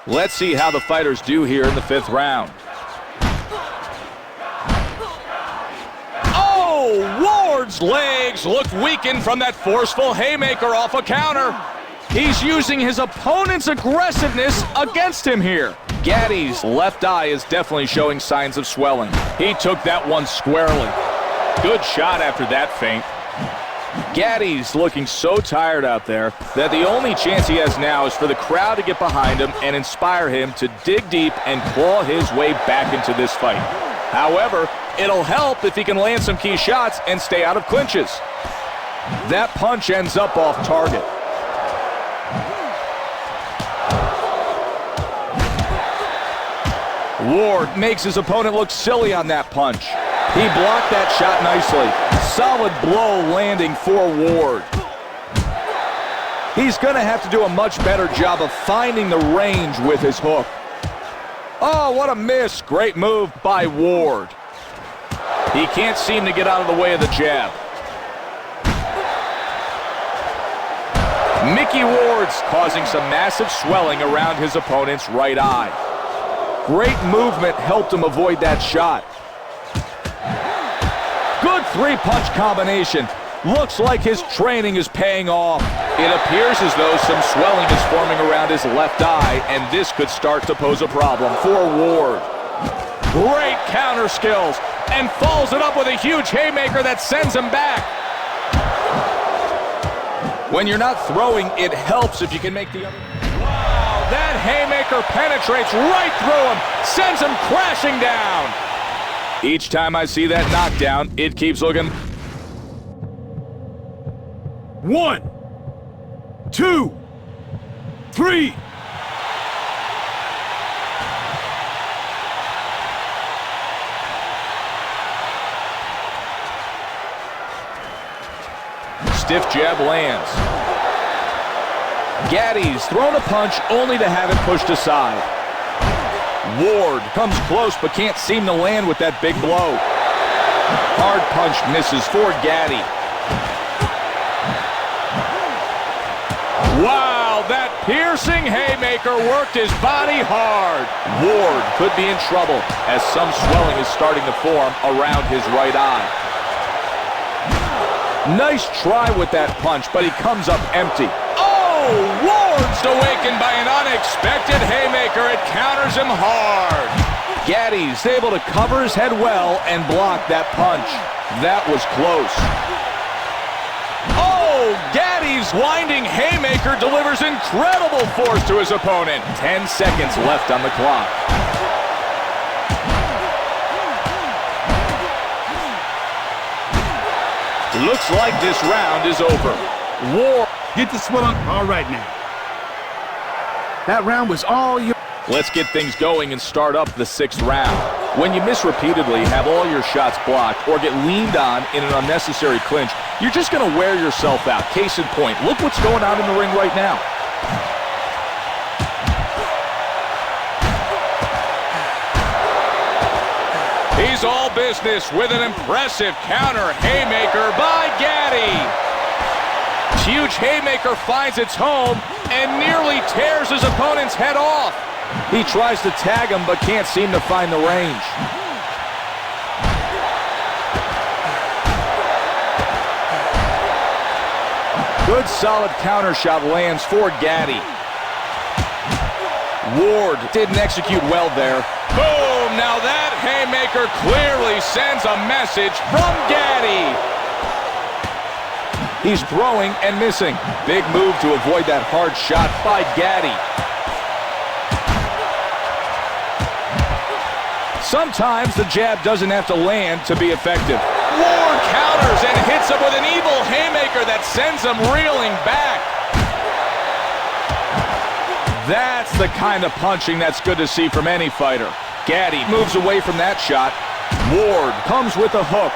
Let's see how the fighters do here in the 5th round. Oh, Ward's legs looked weakened from that forceful haymaker off a counter. He's using his opponent's aggressiveness against him here. Gatti's left eye is definitely showing signs of swelling. He took that one squarely. Good shot after that feint. Gatti's looking so tired out there that the only chance he has now is for the crowd to get behind him and inspire him to dig deep and claw his way back into this fight. However, it'll help if he can land some key shots and stay out of clinches. That punch ends up off target. Ward makes his opponent look silly on that punch. He blocked that shot nicely. Solid blow landing for Ward. He's going to have to do a much better job of finding the range with his hook. Oh, what a miss. Great move by Ward. He can't seem to get out of the way of the jab. Mickey Ward's causing some massive swelling around his opponent's right eye. Great movement helped him avoid that shot. Good 3-punch combination. Looks like his training is paying off. It appears as though some swelling is forming around his left eye, and this could start to pose a problem for Ward. Great counter skills, and follows it up with a huge haymaker that sends him back. When you're not throwing, it helps if you can make the other. Wow, that haymaker penetrates right through him, sends him crashing down. Each time I see that knockdown, it keeps looking. 1, 2, 3. Stiff jab lands. Gatti's thrown a punch only to have it pushed aside. Ward comes close but can't seem to land with that big blow. Hard punch misses for Gatti. Wow, that piercing haymaker worked his body hard. Ward could be in trouble as some swelling is starting to form around his right eye. Nice try with that punch, but he comes up empty. Oh, Ward's awakened by an unexpected haymaker. It counters him hard. Gatti's able to cover his head well and block that punch. That was close. Oh, Gatti's winding haymaker delivers incredible force to his opponent. 10 seconds left on the clock. Looks like this round is over. Ward. Get the sweat on. All right now. That round was all your. Let's get things going and start up the 6th round. When you miss repeatedly, have all your shots blocked, or get leaned on in an unnecessary clinch, you're just going to wear yourself out. Case in point, look what's going on in the ring right now. He's all business with an impressive counter haymaker by Gatti. Huge haymaker finds its home and nearly tears his opponent's head off. He tries to tag him but can't seem to find the range. Good solid counter shot lands for Gatti. Ward didn't execute well there. Boom! Now that haymaker clearly sends a message from Gatti. He's throwing and missing. Big move to avoid that hard shot by Gatti. Sometimes the jab doesn't have to land to be effective. Ward counters and hits him with an evil haymaker that sends him reeling back. That's the kind of punching that's good to see from any fighter. Gatti moves away from that shot. Ward comes with a hook.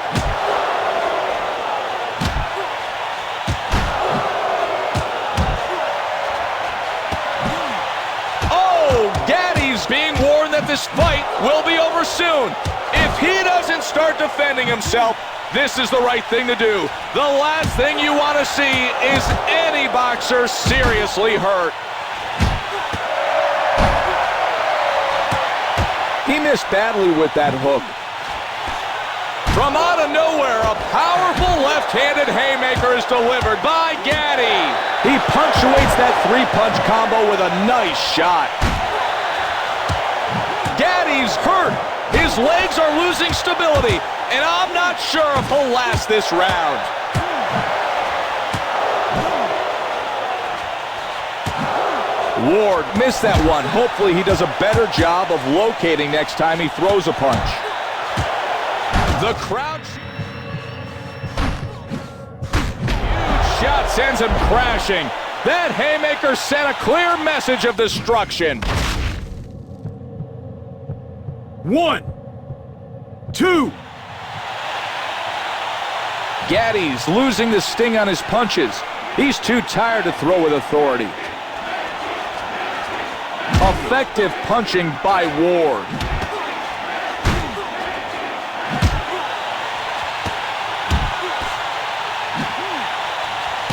Oh, Gatti's being warned that this fight will be over soon. If he doesn't start defending himself, this is the right thing to do. The last thing you want to see is any boxer seriously hurt. He missed badly with that hook. From out of nowhere, a powerful left-handed haymaker is delivered by Gatti. He punctuates that three-punch combo with a nice shot. Gatti's hurt. His legs are losing stability, and I'm not sure if he'll last this round. Ward missed that one. Hopefully he does a better job of locating next time he throws a punch. The crowd... Huge shot sends him crashing. That haymaker sent a clear message of destruction. 1, 2. Gatti's losing the sting on his punches. He's too tired to throw with authority. Effective punching by Ward.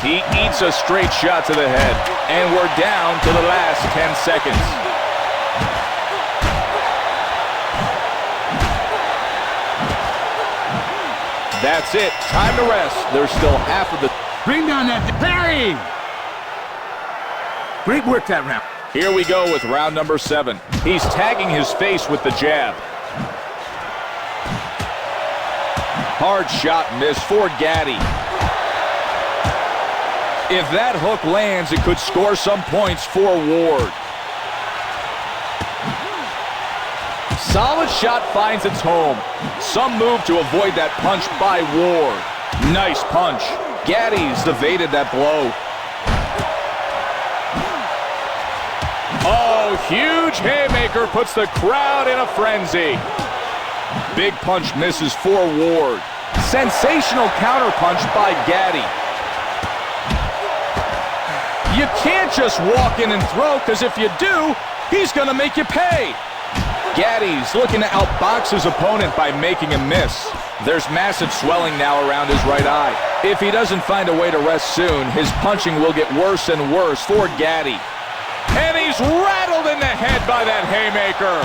He eats a straight shot to the head, and we're down to the last 10 seconds. That's it. Time to rest. There's still half of the... Bring down that parry! Great work that round. Here we go with round number 7. He's tagging his face with the jab. Hard shot missed for Gatti. If that hook lands, it could score some points for Ward. Solid shot finds its home. Some move to avoid that punch by Ward. Nice punch. Gatti's evaded that blow. Oh, huge haymaker puts the crowd in a frenzy. Big punch misses for Ward. Sensational counterpunch by Gatti. You can't just walk in and throw, because if you do, he's going to make you pay. Gatti's looking to outbox his opponent by making him miss. There's massive swelling now around his right eye. If he doesn't find a way to rest soon, his punching will get worse and worse for Gatti. And he's rattled in the head by that haymaker.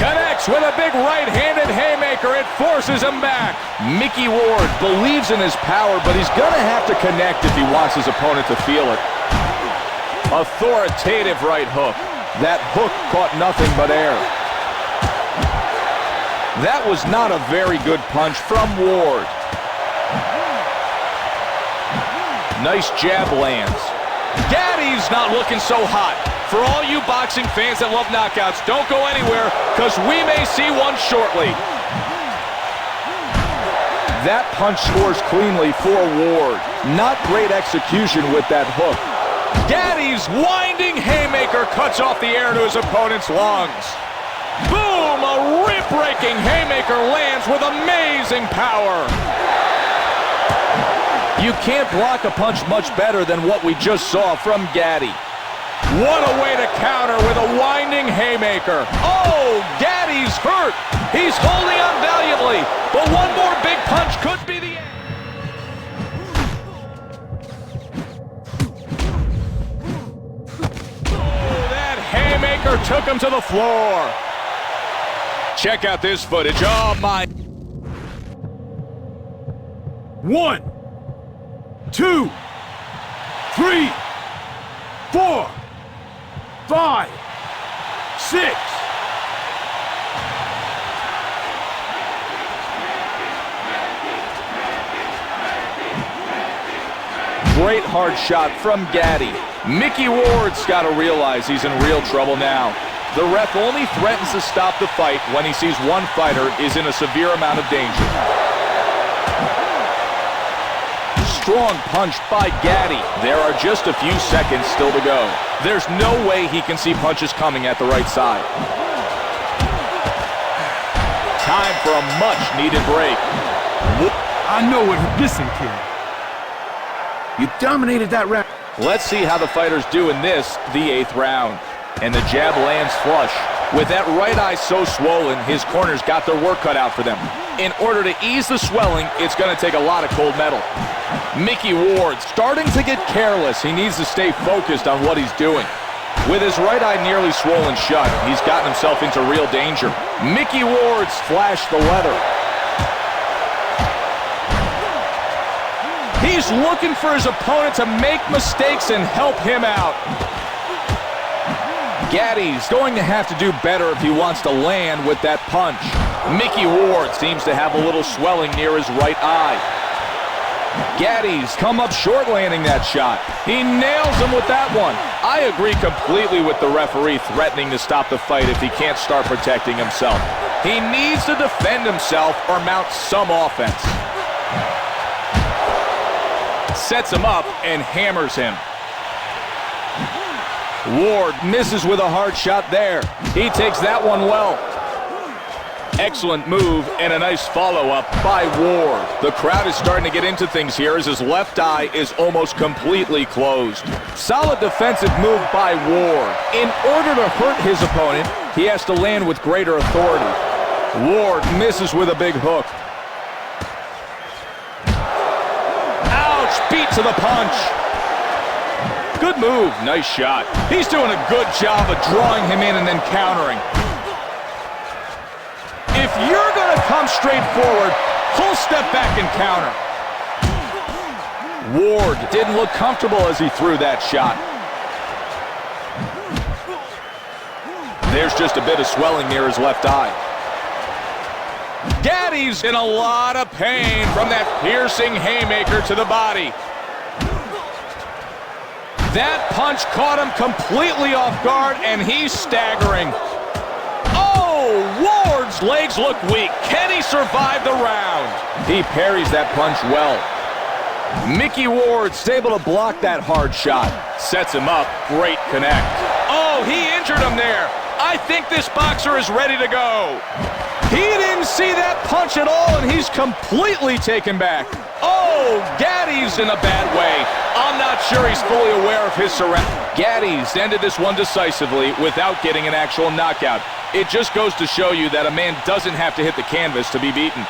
Connects with a big right-handed haymaker. It forces him back. Mickey Ward believes in his power, but he's going to have to connect if he wants his opponent to feel it. Authoritative right hook. That hook caught nothing but air. That was not a very good punch from Ward. Nice jab lands. Gatti's not looking so hot. For all you boxing fans that love knockouts, don't go anywhere, because we may see one shortly. That punch scores cleanly for Ward. Not great execution with that hook. Gatti's winding haymaker cuts off the air to his opponent's lungs. Boom! A rib-breaking haymaker lands with amazing power. You can't block a punch much better than what we just saw from Gatti. What a way to counter with a winding haymaker. Oh, Gatti's hurt. He's holding on valiantly, but one more big punch could be the end. Oh, that haymaker took him to the floor. Check out this footage. Oh, my. 1, 2, 3, 4, 5, 6. Great hard shot from Gatti. Mickey Ward's got to realize he's in real trouble now. The ref only threatens to stop the fight when he sees one fighter is in a severe amount of danger. Strong punch by Gatti. There are just a few seconds still to go. There's no way he can see punches coming at the right side. Time for a much-needed break. I know what. Listen, kid. You dominated that round. Let's see how the fighters do in this, the 8th round. And the jab lands flush. With that right eye so swollen, his corners got their work cut out for them. In order to ease the swelling, it's going to take a lot of cold metal. Mickey Ward starting to get careless. He needs to stay focused on what he's doing. With his right eye nearly swollen shut, he's gotten himself into real danger. Mickey Ward's flashed the leather. He's looking for his opponent to make mistakes and help him out. Gatti's going to have to do better if he wants to land with that punch. Mickey Ward seems to have a little swelling near his right eye. Gatti's come up short landing that shot. He nails him with that one. I agree completely with the referee threatening to stop the fight if he can't start protecting himself. He needs to defend himself or mount some offense. Sets him up and hammers him. Ward misses with a hard shot there. He takes that one well. Excellent move and a nice follow-up by Ward. The crowd is starting to get into things here as his left eye is almost completely closed. Solid defensive move by Ward. In order to hurt his opponent, he has to land with greater authority. Ward misses with a big hook. Ouch! Beat to the punch. Good move. Nice shot. He's doing a good job of drawing him in and then countering. If you're going to come straight forward, full step back and counter. Ward didn't look comfortable as he threw that shot. There's just a bit of swelling near his left eye. Gatti's in a lot of pain from that piercing haymaker to the body. That punch caught him completely off guard, and he's staggering. Ward's legs look weak. Can he survive the round? He parries that punch well. Mickey Ward's able to block that hard shot. Sets him up. Great connect. Oh, he injured him there. I think this boxer is ready to go. He didn't see that punch at all, and he's completely taken back. Oh, Gatti's in a bad way. I'm not sure he's fully aware of his surroundings. Gatti's ended this one decisively without getting an actual knockout. It just goes to show you that a man doesn't have to hit the canvas to be beaten.